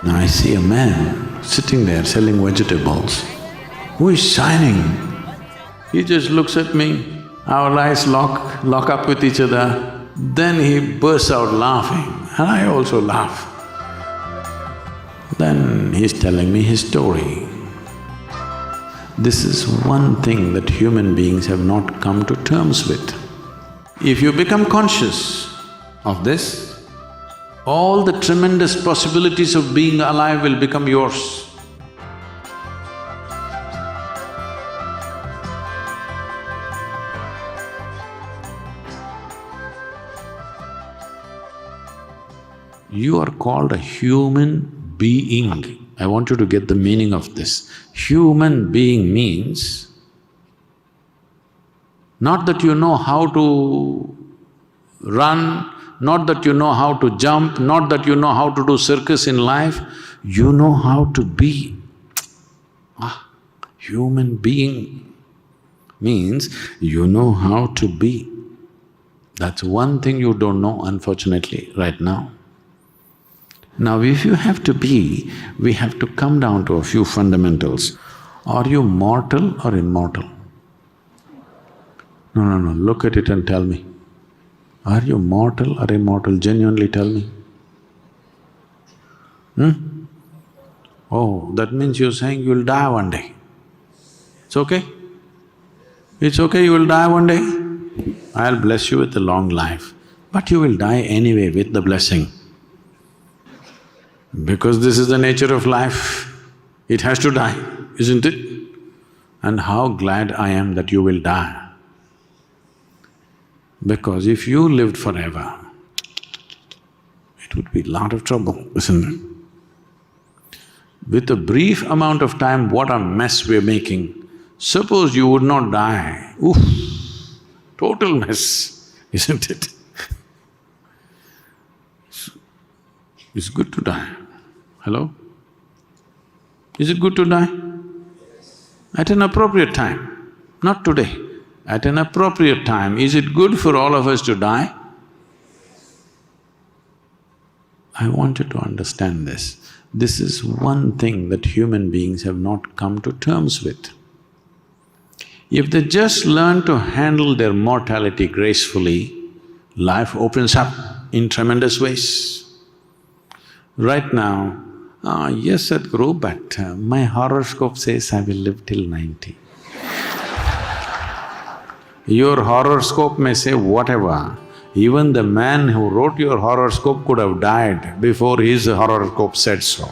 Now I see a man sitting there selling vegetables who is shining. He just looks at me, our eyes lock up with each other, then he bursts out laughing and I also laugh. Then he's telling me his story. This is one thing that human beings have not come to terms with. If you become conscious of this, all the tremendous possibilities of being alive will become yours. You are called a human being. I want you to get the meaning of this. Human being means not that you know how to run, not that you know how to jump, not that you know how to do circus in life, you know how to be. Human being means you know how to be. That's one thing you don't know, unfortunately, right now. Now, if you have to be, we have to come down to a few fundamentals. Are you mortal or immortal? No, look at it and tell me. Are you mortal or immortal? Genuinely tell me. Oh, that means you're saying you'll die one day. It's okay? It's okay, you will die one day? I'll bless you with a long life, but you will die anyway with the blessing. Because this is the nature of life, it has to die, isn't it? And how glad I am that you will die. Because if you lived forever, it would be a lot of trouble, isn't it? With a brief amount of time, what a mess we're making. Suppose you would not die, oof, total mess, isn't it? It's good to die. Hello? Is it good to die? At an appropriate time, not today. At an appropriate time, is it good for all of us to die? I want you to understand this. This is one thing that human beings have not come to terms with. If they just learn to handle their mortality gracefully, life opens up in tremendous ways. Right now, yes, Sadhguru, but my horoscope says I will live till 90. Your horoscope may say whatever, even the man who wrote your horoscope could have died before his horoscope said so.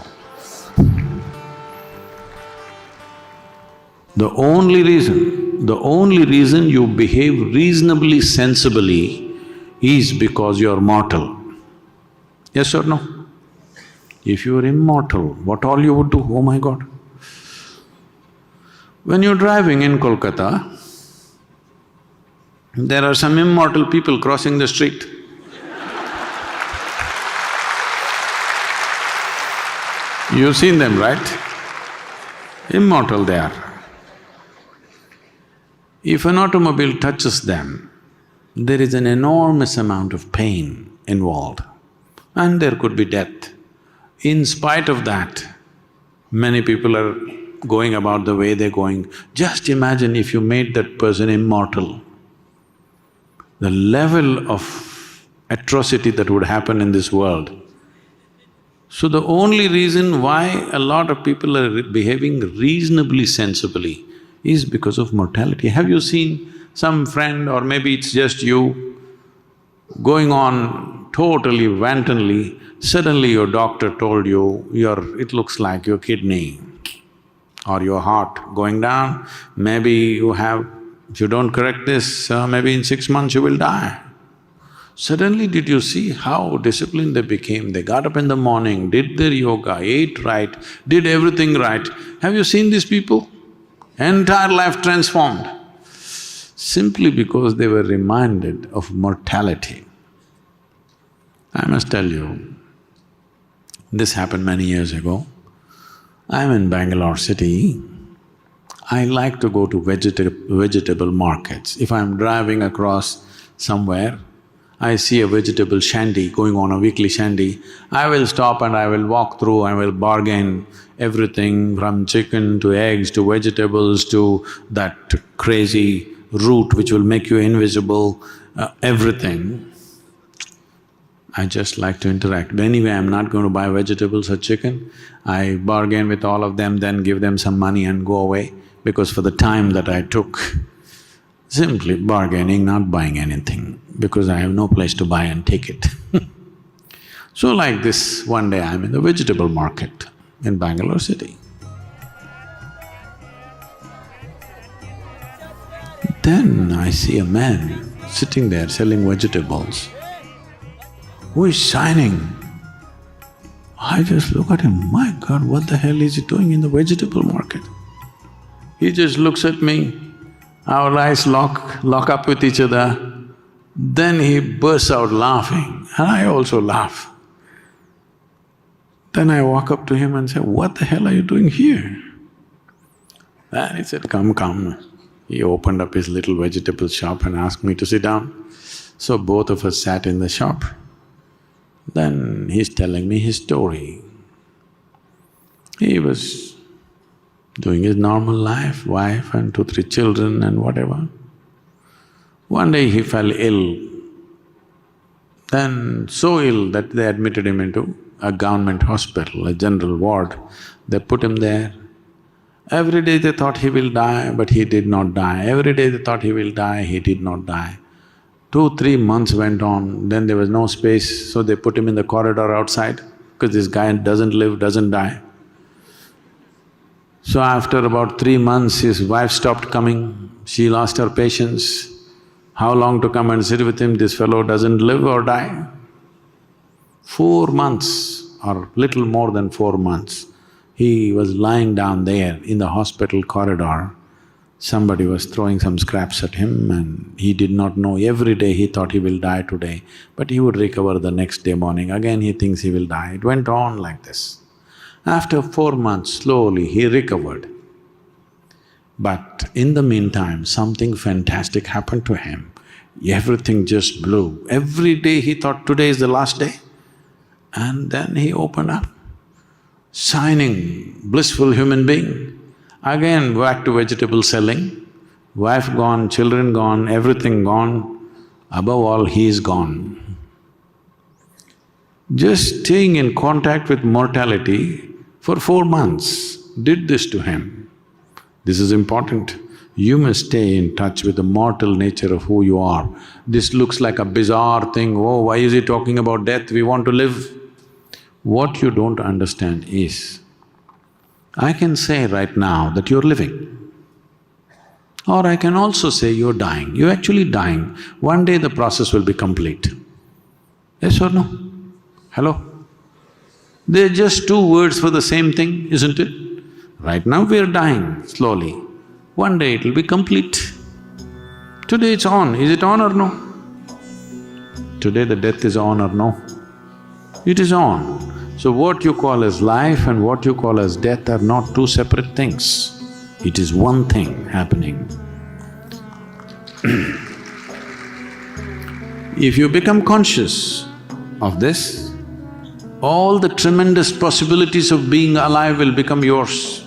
The only reason you behave reasonably sensibly is because you're mortal. Yes or no? If you were immortal, what all you would do, oh my God. When you're driving in Kolkata, there are some immortal people crossing the street. You've seen them, right? Immortal they are. If an automobile touches them, there is an enormous amount of pain involved and there could be death. In spite of that, many people are going about the way they're going. Just imagine if you made that person immortal, the level of atrocity that would happen in this world. So the only reason why a lot of people are behaving reasonably sensibly is because of mortality. Have you seen some friend or maybe it's just you going on totally wantonly, suddenly your doctor told you, it looks like your kidney or your heart going down, maybe you have… if you don't correct this, maybe in 6 months you will die. Suddenly did you see how disciplined they became? They got up in the morning, did their yoga, ate right, did everything right. Have you seen these people? Entire life transformed, simply because they were reminded of mortality. I must tell you, this happened many years ago. I'm in Bangalore city. I like to go to vegetable markets. If I'm driving across somewhere, I see a vegetable shandy going on, a weekly shandy, I will stop and I will walk through, I will bargain everything from chicken to eggs to vegetables to that crazy root which will make you invisible, everything. I just like to interact. But anyway, I'm not going to buy vegetables or chicken. I bargain with all of them, then give them some money and go away, because for the time that I took, simply bargaining, not buying anything, because I have no place to buy and take it. So like this, one day I'm in the vegetable market in Bangalore city. Then I see a man sitting there selling vegetables, who is shining. I just look at him, my God, what the hell is he doing in the vegetable market? He just looks at me, our eyes lock up with each other, then he bursts out laughing, and I also laugh. Then I walk up to him and say, what the hell are you doing here? And he said, come, come. He opened up his little vegetable shop and asked me to sit down. So both of us sat in the shop. Then he's telling me his story. He was doing his normal life, wife and 2, 3 children and whatever. One day he fell ill, then so ill that they admitted him into a government hospital, a general ward. They put him there. Every day they thought he will die, but he did not die. Every day they thought he will die, he did not die. 2, 3 months went on, then there was no space, so they put him in the corridor outside, because this guy doesn't live, doesn't die. So after about 3 months, his wife stopped coming, she lost her patience. How long to come and sit with him, this fellow doesn't live or die? 4 months or little more than 4 months, he was lying down there in the hospital corridor. Somebody was throwing some scraps at him and he did not know. Every day he thought he will die today, but he would recover the next day morning. Again he thinks he will die. It went on like this. After 4 months, slowly he recovered. But in the meantime, something fantastic happened to him. Everything just blew. Every day he thought today is the last day. And then he opened up, shining, blissful human being. Again back to vegetable selling, wife gone, children gone, everything gone, above all he is gone. Just staying in contact with mortality for 4 months did this to him. This is important. You must stay in touch with the mortal nature of who you are. This looks like a bizarre thing, oh, why is he talking about death, we want to live. What you don't understand is, I can say right now that you're living, or I can also say you're dying. You're actually dying. One day the process will be complete. Yes or no? Hello? They're just 2 words for the same thing, isn't it? Right now we're dying slowly. One day it'll be complete. Today it's on. Is it on or no? Today the death is on or no? It is on. So what you call as life and what you call as death are not 2 separate things. It is one thing happening. If you become conscious of this, all the tremendous possibilities of being alive will become yours.